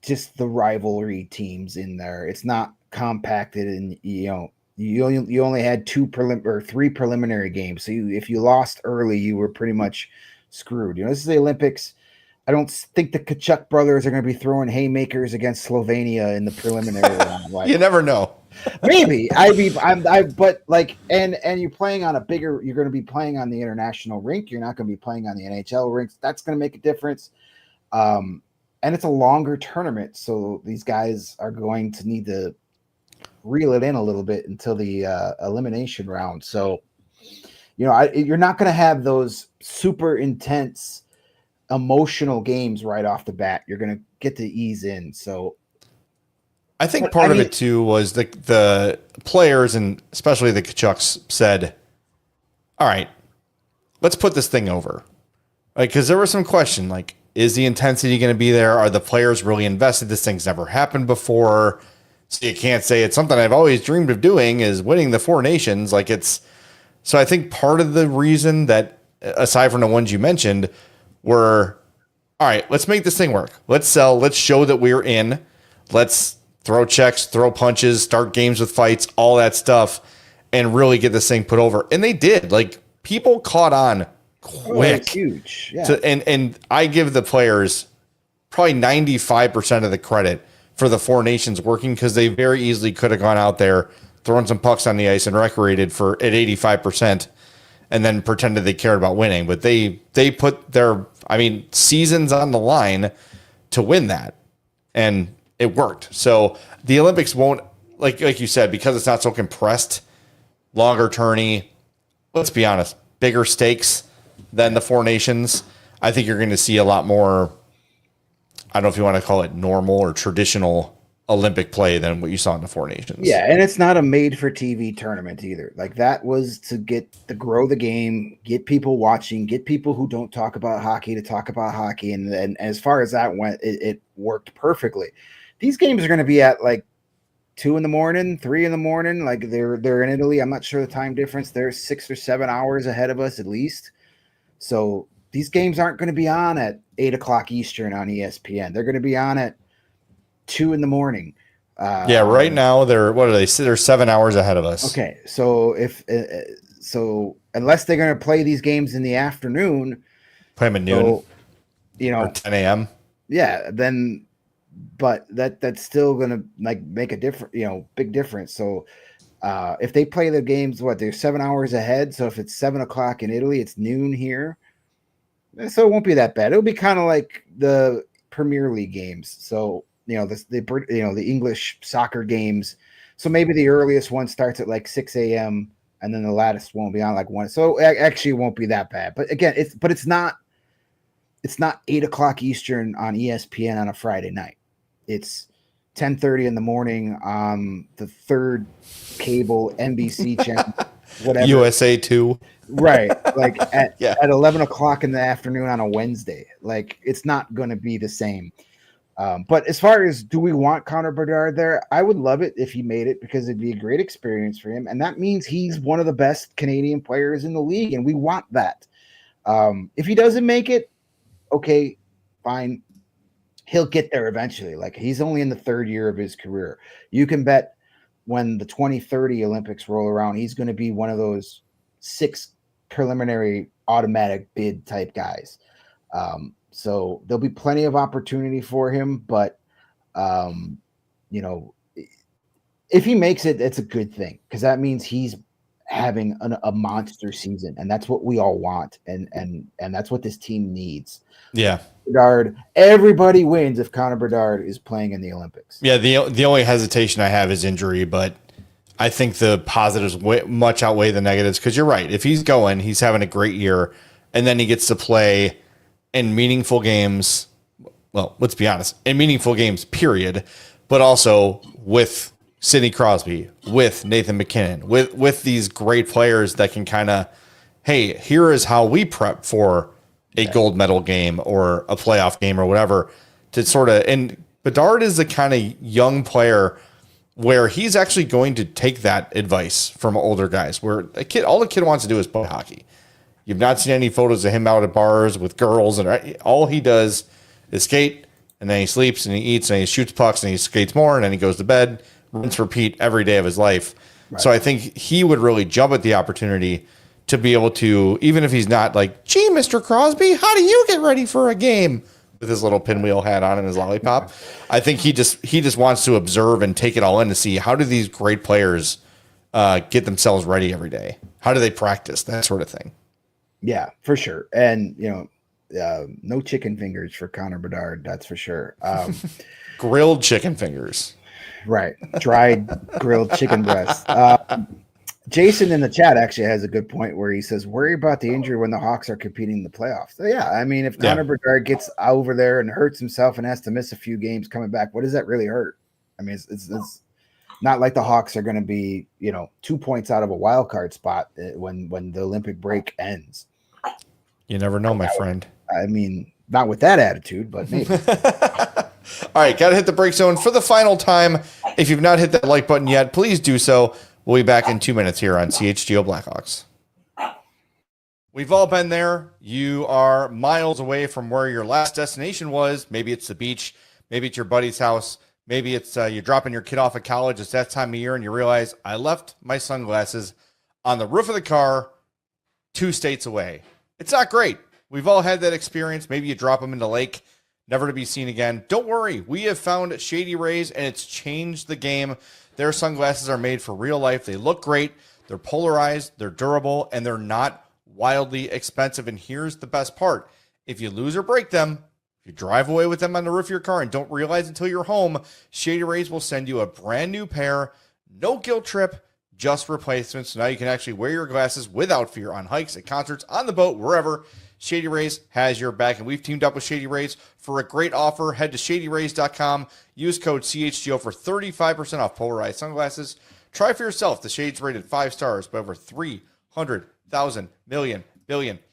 just the rivalry teams in there. It's not compacted, and you only had 3 preliminary games. So if you lost early, you were pretty much screwed. This is the Olympics. I don't think the Kachuk brothers are going to be throwing haymakers against Slovenia in the preliminary round. You never know. Maybe but you're playing on you're going to be playing on the international rink. You're not going to be playing on the NHL rinks. That's going to make a difference. And it's a longer tournament. So these guys are going to need to reel it in a little bit until the elimination round. So, you're not going to have those super intense emotional games right off the bat. You're going to get to ease in. So I think part of it too was the players, and especially the Kachucks, said, all right, let's put this thing over. Like, because there was some question, like, is the intensity going to be there? Are the players really invested? This thing's never happened before. So you can't say it's something I've always dreamed of doing is winning the Four Nations. Like so I think part of the reason that, aside from the ones you mentioned, were, all right, let's make this thing work. Let's sell. Let's show that we're in. Let's throw checks, throw punches, start games with fights, all that stuff, and really get this thing put over. And they did. Like, people caught on quick. Oh, huge. Yeah. And I give the players probably 95% of the credit for the Four Nations working, because they very easily could have gone out there, thrown some pucks on the ice and recreated at 85% and then pretended they cared about winning. But they put their, seasons on the line to win that. And it worked. So the Olympics won't, like you said, because it's not so compressed, longer tourney, let's be honest, bigger stakes than the Four Nations. I think you're going to see a lot more, I don't know if you want to call it normal or traditional Olympic play than what you saw in the Four Nations. Yeah, and it's not a made-for-TV tournament either. Like, that was to grow the game, get people watching, get people who don't talk about hockey to talk about hockey, and as far as that went, it worked perfectly. These games are going to be at like 2 a.m, 3 a.m. Like, they're in Italy. I'm not sure the time difference. They're 6 or 7 hours ahead of us at least. So these games aren't going to be on at 8 o'clock Eastern on ESPN. They're going to be on at 2 a.m. Right now they're 7 hours ahead of us. Okay, so unless they're going to play these games in the afternoon, play them at noon, or 10 a.m. Yeah, then, but that's still going to like make a big difference. So if they play the games, they're 7 hours ahead. So if it's 7 o'clock in Italy, it's noon here. So it won't be that bad. It'll be kind of like the Premier League games. So, the English soccer games. So maybe the earliest one starts at like 6 a.m. and then the latest won't be on like 1. So actually it won't be that bad. But again, it's not 8 o'clock Eastern on ESPN on a Friday night. It's 10:30 in the morning on the third cable NBC channel, whatever. USA 2. Right. Like at 11 o'clock in the afternoon on a Wednesday. Like, it's not going to be the same. But as far as, do we want Connor Bedard there? I would love it if he made it, because it'd be a great experience for him. And that means he's one of the best Canadian players in the league, and we want that. If he doesn't make it, okay, fine. He'll get there eventually. Like, he's only in the third year of his career. You can bet when the 2030 Olympics roll around, he's going to be one of those 6 preliminary automatic bid type guys. So there'll be plenty of opportunity for him, but if he makes it, it's a good thing, because that means he's having a monster season, and that's what we all want, and that's what this team needs. Yeah, Bedard, everybody wins if Connor Bedard is playing in the Olympics. Yeah, the only hesitation I have is injury, but I think the positives much outweigh the negatives, because you're right. If he's going, he's having a great year, and then he gets to play in meaningful games. Well, let's be honest, in meaningful games, period, but also with Sidney Crosby, with Nathan McKinnon, with these great players that can kind of, hey, here is how we prep for a gold medal game or a playoff game or whatever, to sort of, and Bedard is the kind of young player where he's actually going to take that advice from older guys, where all the kid wants to do is play hockey. You've not seen any photos of him out at bars with girls, and all he does is skate, and then he sleeps and he eats and he shoots pucks and he skates more, and then he goes to bed, rinse, repeat every day of his life. Right. So I think he would really jump at the opportunity to be able to, even if he's not like, gee, Mr. Crosby, how do you get ready for a game with his little pinwheel hat on and his lollipop? I think he just wants to observe and take it all in to see, how do these great players get themselves ready every day? How do they practice? That sort of thing. Yeah, for sure. And, no chicken fingers for Connor Bedard. That's for sure. Grilled chicken fingers. Right. Dried grilled chicken breasts. Jason in the chat actually has a good point where he says, worry about the injury when the Hawks are competing in the playoffs. So, yeah, I mean, if Connor Bedard gets over there and hurts himself and has to miss a few games coming back, what does that really hurt? I mean, it's not like the Hawks are going to be, 2 points out of a wild card spot when the Olympic break ends. You never know, my friend. I mean, not with that attitude, but maybe. All right, got to hit the break zone for the final time. If you've not hit that like button yet, please do so. We'll be back in 2 minutes here on CHGO Blackhawks. We've all been there. You are miles away from where your last destination was. Maybe it's the beach. Maybe it's your buddy's house. Maybe it's you're dropping your kid off at college. It's that time of year, and you realize, I left my sunglasses on the roof of the car 2 states away. It's not great. We've all had that experience. Maybe you drop them in the lake, never to be seen again. Don't worry. We have found Shady Rays, and it's changed the game. Their sunglasses are made for real life. They look great. They're polarized. They're durable, and they're not wildly expensive. And here's the best part. If you lose or break them, if you drive away with them on the roof of your car and don't realize until you're home, Shady Rays will send you a brand new pair. No guilt trip, just replacements. So now you can actually wear your glasses without fear on hikes, at concerts, on the boat, wherever. Shady Rays has your back, and we've teamed up with Shady Rays for a great offer. Head to shadyrays.com. Use code CHGO for 35% off polarized sunglasses. Try for yourself the shades rated 5 stars by over 300,000 billion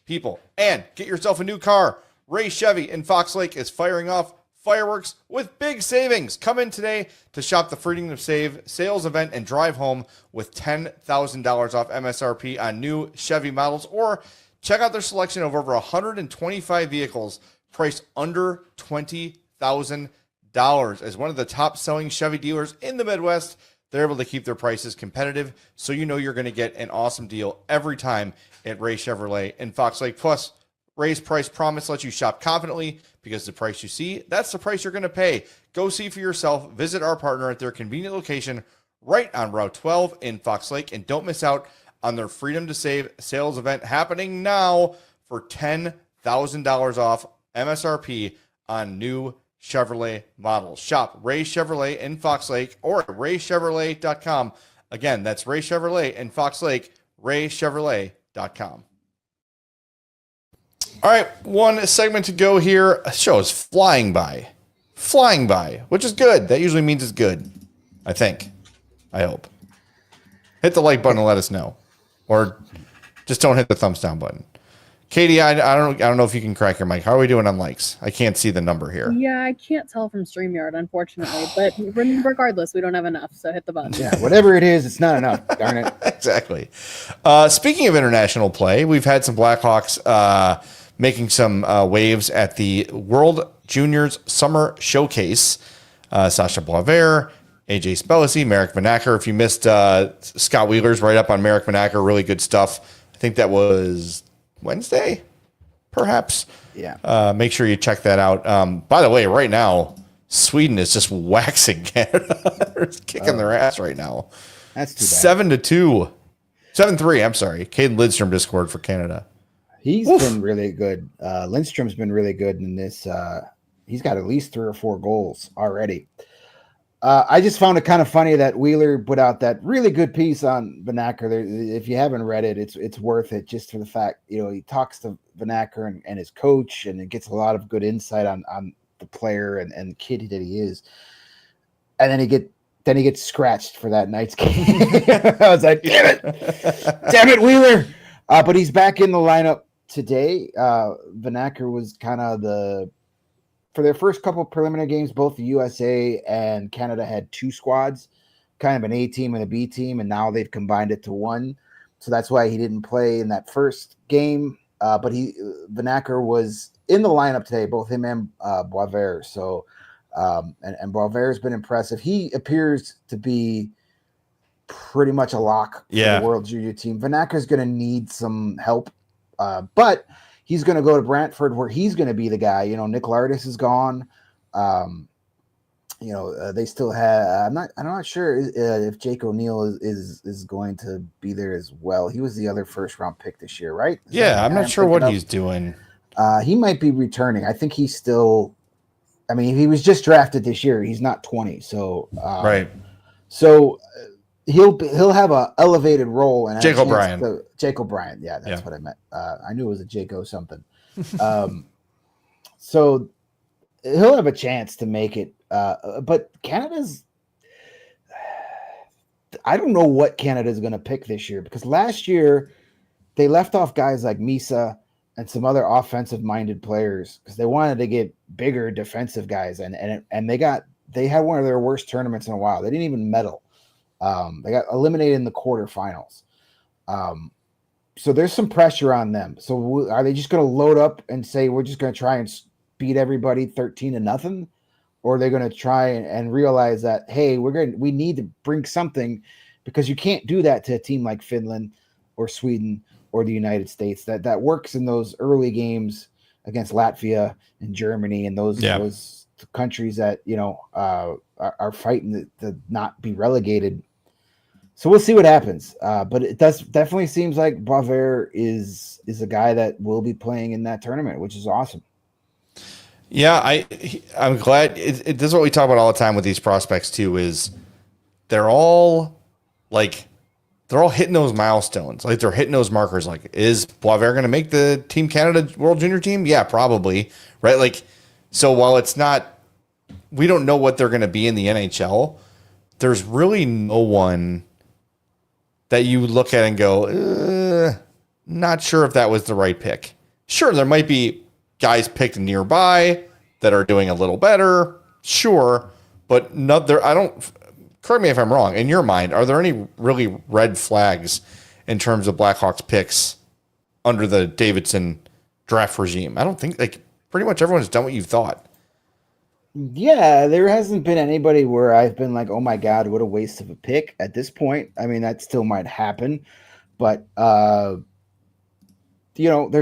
people. And get yourself a new car. Ray Chevy in Fox Lake is firing off fireworks with big savings. Come in today to shop the Freedom to Save sales event and drive home with $10,000 off MSRP on new Chevy models, or check out their selection of over 125 vehicles priced under $20,000. As one of the top selling Chevy dealers in the Midwest, they're able to keep their prices competitive, so you know you're going to get an awesome deal every time at Ray Chevrolet in Fox Lake. Plus, Ray's price promise lets you shop confidently, because the price you see, that's the price you're going to pay. Go see for yourself. Visit our partner at their convenient location right on Route 12 in Fox Lake, and don't miss out on their Freedom to Save sales event happening now for $10,000 off MSRP on new Chevrolet models. Shop Ray Chevrolet in Fox Lake or at raychevrolet.com. Again, that's Ray Chevrolet in Fox Lake, raychevrolet.com. All right, one segment to go here. The show is flying by, which is good. That usually means it's good, I think. I hope. Hit the like button and let us know, or just don't hit the thumbs down button. Katie, I don't know if you can crack your mic. How are we doing on likes? I can't see the number here. Yeah, I can't tell from StreamYard, unfortunately. But regardless, we don't have enough, so hit the button. Yeah, whatever it is, it's not enough. Darn it. Exactly. Speaking of international play, we've had some Blackhawks making some waves at the World Juniors Summer Showcase. Sasha Boisvert, AJ Spellisy, Marek Vanacker. If you missed Scott Wheeler's write-up on Marek Vanacker, really good stuff. I think that was Wednesday, perhaps. Yeah. Make sure you check that out. By the way, right now, Sweden is just waxing Canada. They're kicking their ass right now. That's too bad. 7-2. 7-3, I'm sorry. Caden Lidstrom just scored for Canada. He's been really good. Lindstrom's been really good in this. He's got at least 3 or 4 goals already. I just found it kind of funny that Wheeler put out that really good piece on Vanacker. If you haven't read it, it's worth it, just for the fact, he talks to Vanacker and his coach, and it gets a lot of good insight on the player and the kid that he is. And then he gets scratched for that night's game. I was like, damn it, Wheeler. But he's back in the lineup today. Vanacker was kind of for their first couple of preliminary games, both the USA and Canada had 2 squads, kind of an A team and a B team, and now they've combined it to one. So that's why he didn't play in that first game. But Vanacker was in the lineup today, both him and Boisvert. So, and Boisvert's been impressive. He appears to be pretty much a lock for the World Junior team. Vanacker's going to need some help, but he's going to go to Brantford, where he's going to be the guy. Nick Lardis is gone. They still have. I'm not sure if Jake O'Neill is going to be there as well. He was the other first-round pick this year, right? I'm not sure what he's doing. He might be returning. I think he's still. I mean, he was just drafted this year. He's not 20, so right. So he'll have a elevated role. And Jake O'Brien. Jake O'Brien. Yeah, that's what I meant. I knew it was a Jake O something. So he'll have a chance to make it. But Canada's. I don't know what Canada's going to pick this year, because last year they left off guys like Misa and some other offensive minded players because they wanted to get bigger defensive guys, and they had one of their worst tournaments in a while. They didn't even medal. They got eliminated in the quarterfinals. So there's some pressure on them. So are they just going to load up and say we're just going to try and beat everybody 13-0, or are they going to try and realize that hey, we need to bring something, because you can't do that to a team like Finland or Sweden or the United States that works in those early games against Latvia and Germany and those countries that are fighting to not be relegated. So we'll see what happens. But it definitely seems like Boisvert is a guy that will be playing in that tournament, which is awesome. Yeah, I'm glad. This is what we talk about all the time with these prospects too. Is they're all hitting those milestones, like they're hitting those markers. Like, is Boisvert going to make the Team Canada World Junior team? Yeah, probably. Right. Like, so while it's not, we don't know what they're going to be in the NHL. There's really no one that you look at and go, not sure if that was the right pick. Sure, there might be guys picked nearby that are doing a little better. Sure, but correct me if I'm wrong. In your mind, are there any really red flags in terms of Blackhawks picks under the Davidson draft regime? I don't think, pretty much everyone's done what you thought. Yeah, there hasn't been anybody where I've been like, oh my God, what a waste of a pick at this point. I mean, that still might happen, but there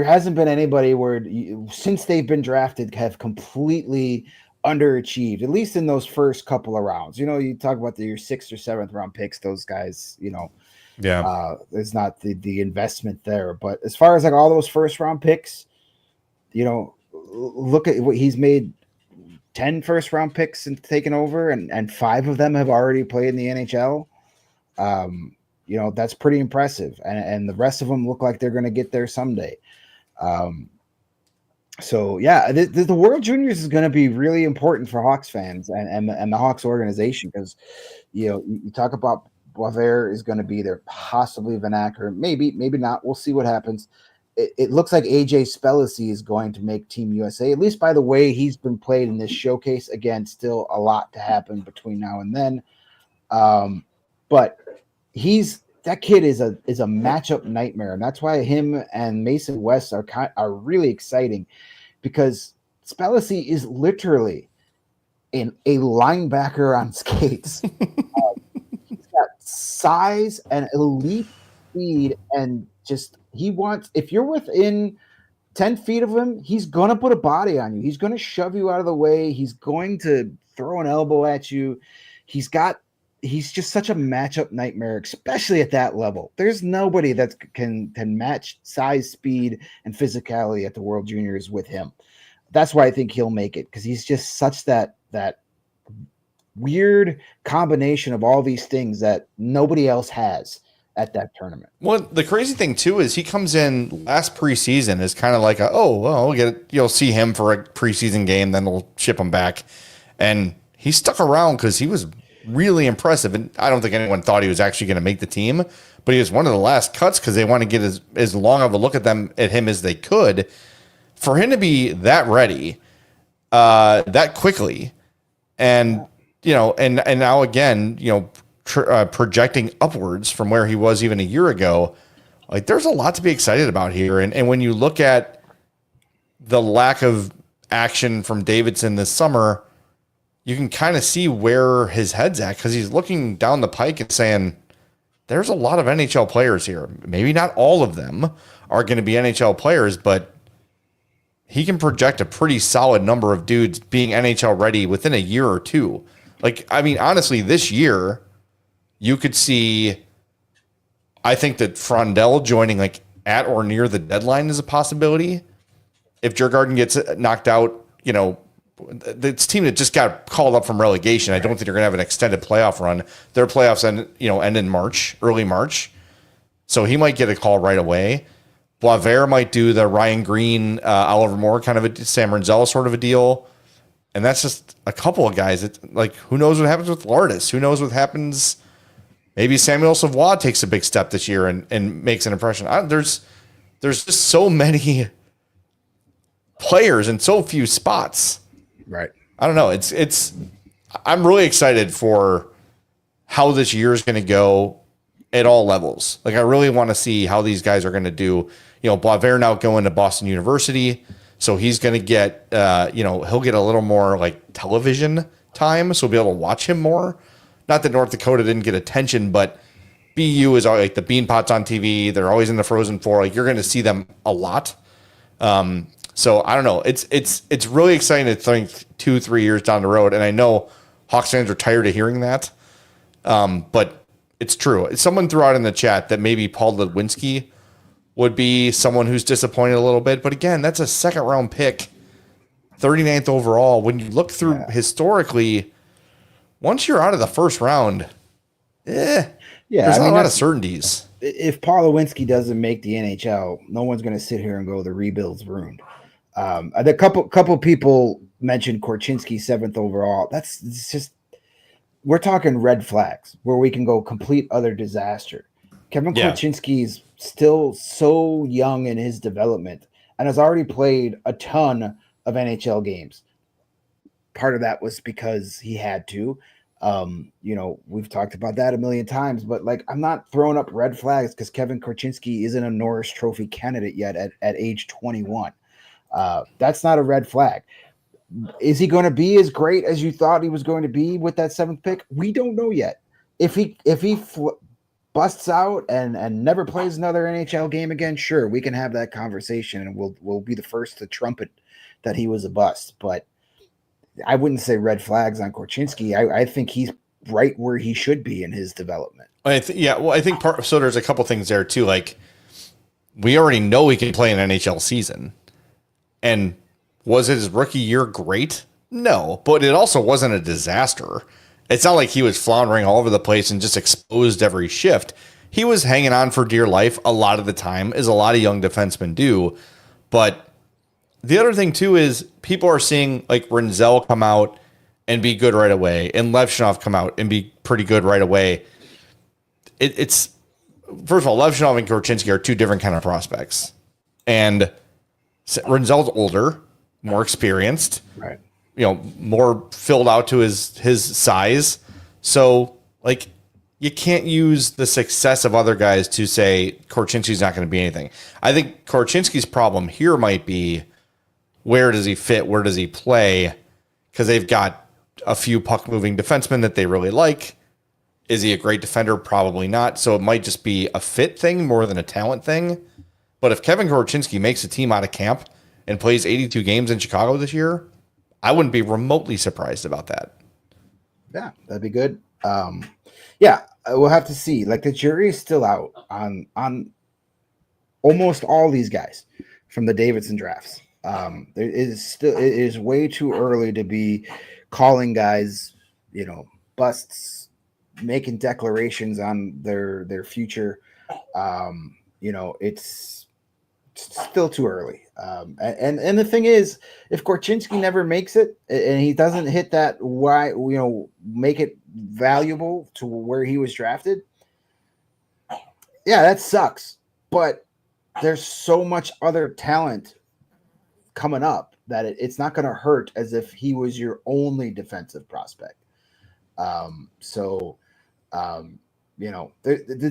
hasn't been anybody where since they've been drafted have completely underachieved, at least in those first couple of rounds. You talk about your 6th or 7th round picks, those guys, there's not the investment there. But as far as like all those first round picks, look at what he's made. 10 first round picks and taken over, and 5 of them have already played in the NHL. That's pretty impressive. And the rest of them look like they're going to get there someday. So yeah, the World Juniors is going to be really important for Hawks fans and the Hawks organization, because, you talk about Boisvert is going to be there, possibly Vanacker, maybe not. We'll see what happens. It looks like AJ Spellacy is going to make Team USA, at least by the way he's been played in this showcase. Again, still a lot to happen between now and then. But that kid is a matchup nightmare. And that's why him and Mason West are really exciting, because Spellacy is literally a linebacker on skates. He's got size and elite speed, and if you're within 10 feet of him, he's going to put a body on you. He's going to shove you out of the way. He's going to throw an elbow at you. He's just such a matchup nightmare, especially at that level. There's nobody that can match size, speed, and physicality at the World Juniors with him. That's why I think he'll make it, because he's just such that weird combination of all these things that nobody else has at that tournament. Well, the crazy thing too is he comes in last preseason as kind of like we'll get it. You'll see him for a preseason game, then we'll ship him back, and he stuck around because he was really impressive. And I don't think anyone thought he was actually going to make the team, but he was one of the last cuts because they want to get as long of a look at him as they could. For him to be that ready, that quickly, and now again, projecting upwards from where he was even a year ago, like there's a lot to be excited about here. And when you look at the lack of action from Davidson this summer, you can kind of see where his head's at, because he's looking down the pike and saying, there's a lot of NHL players here. Maybe not all of them are going to be NHL players, but he can project a pretty solid number of dudes being NHL ready within a year or two. Like, I mean, honestly, this year, you could see, I think that Frondell joining at or near the deadline is a possibility. If Djurgården gets knocked out, this team that just got called up from relegation, I don't think they're going to have an extended playoff run. Their playoffs end in March, early March. So he might get a call right away. Boisvert might do the Ryan Green, Oliver Moore kind of a Sam Renzel sort of a deal. And that's just a couple of guys. It's like, who knows what happens with Lardis? Who knows what happens? Maybe Samuel Savoie takes a big step this year and makes an impression. There's just so many players in so few spots. Right. I don't know. I'm really excited for how this year is going to go at all levels. Like, I really want to see how these guys are going to do. You know, Blaver now going to Boston University, so he's going to get, he'll get a little more like television time, so we'll be able to watch him more. Not that North Dakota didn't get attention, but BU is always like the Bean Pots on TV. They're always in the Frozen Four. Like, you're going to see them a lot. So I don't know. It's really exciting to think 2-3 years down the road, and I know Hawks fans are tired of hearing that. But it's true. Someone threw out in the chat that maybe Paul Ludwinski would be someone who's disappointed a little bit. But again, that's a second round pick, 39th overall. When you look through historically, once you're out of the first round, there's not a lot of certainties. If Paul Lewinsky doesn't make the NHL, no one's going to sit here and go, the rebuild's ruined. A couple people mentioned Korchinski 7th overall. It's just, we're talking red flags where we can go complete other disaster. Kevin Korchinski is still so young in his development and has already played a ton of NHL games. Part of that was because he had to. We've talked about that a million times, but like, I'm not throwing up red flags because Kevin Korchinski isn't a Norris Trophy candidate yet at age 21. That's not a red flag. Is he going to be as great as you thought he was going to be with that 7th pick? We don't know yet. If he busts out and never plays another NHL game again, sure, we can have that conversation and we'll be the first to trumpet that he was a bust. But I wouldn't say red flags on Korchinski. I think he's right where he should be in his development. I think so there's a couple things there too. Like, we already know he can play an NHL season. And was his rookie year great? No, but it also wasn't a disaster. It's not like he was floundering all over the place and just exposed every shift. He was hanging on for dear life a lot of the time, as a lot of young defensemen do. But the other thing too is people are seeing like Renzel come out and be good right away, and Levshunov come out and be pretty good right away. It's first of all, Levshunov and Korchinski are two different kind of prospects, and Renzel's older, more experienced, right? More filled out to his size. So like, you can't use the success of other guys to say Korchinski's not going to be anything. I think Korchinski's problem here might be, where does he fit? Where does he play? Because they've got a few puck moving defensemen that they really like. Is he a great defender? Probably not. So it might just be a fit thing more than a talent thing. But if Kevin Korchinski makes a team out of camp and plays 82 games in Chicago this year, I wouldn't be remotely surprised about that. Yeah, that'd be good. We'll have to see. Like, the jury is still out on almost all these guys from the Davidson drafts. It is way too early to be calling guys, busts, making declarations on their future. It's still too early. And the thing is, if Korchinski never makes it and he doesn't hit that, make it valuable to where he was drafted, that sucks. But there's so much other talent coming up that it's not going to hurt as if he was your only defensive prospect. The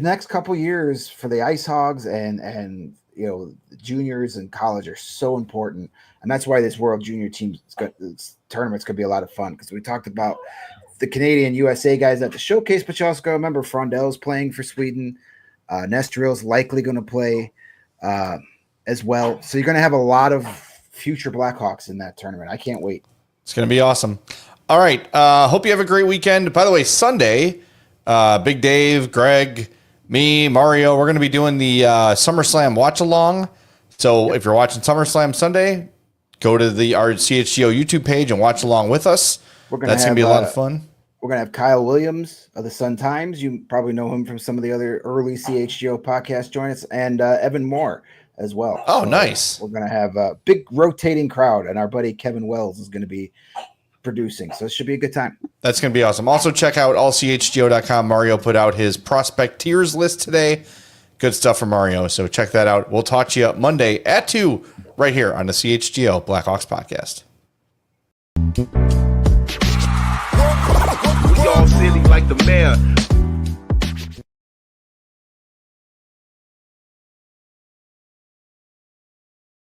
next couple years for the Ice Hogs and juniors and college are so important, and that's why this World Junior tournament's going to be a lot of fun, because we talked about the Canadian USA guys at the showcase, but you also got to remember Frondell's playing for Sweden. Nestoril's likely going to play as well, so you're going to have a lot of future Blackhawks in that tournament. I can't wait. It's going to be awesome. All right. Hope you have a great weekend. By the way, Sunday, Big Dave, Greg, me, Mario, we're going to be doing the SummerSlam watch along. So if you're watching SummerSlam Sunday, go to our CHGO YouTube page and watch along with us. That's going to be a lot of fun. We're going to have Kyle Williams of the Sun Times. You probably know him from some of the other early CHGO podcasts join us, and Evan Moore as well. Oh, so nice. We're going to have a big rotating crowd, and our buddy Kevin Wells is going to be producing. So it should be a good time. That's going to be awesome. Also check out allchgo.com. Mario put out his prospect tiers list today. Good stuff from Mario. So check that out. We'll talk to you Monday at 2 right here on the CHGO Blackhawks Podcast. We all silly like the mayor.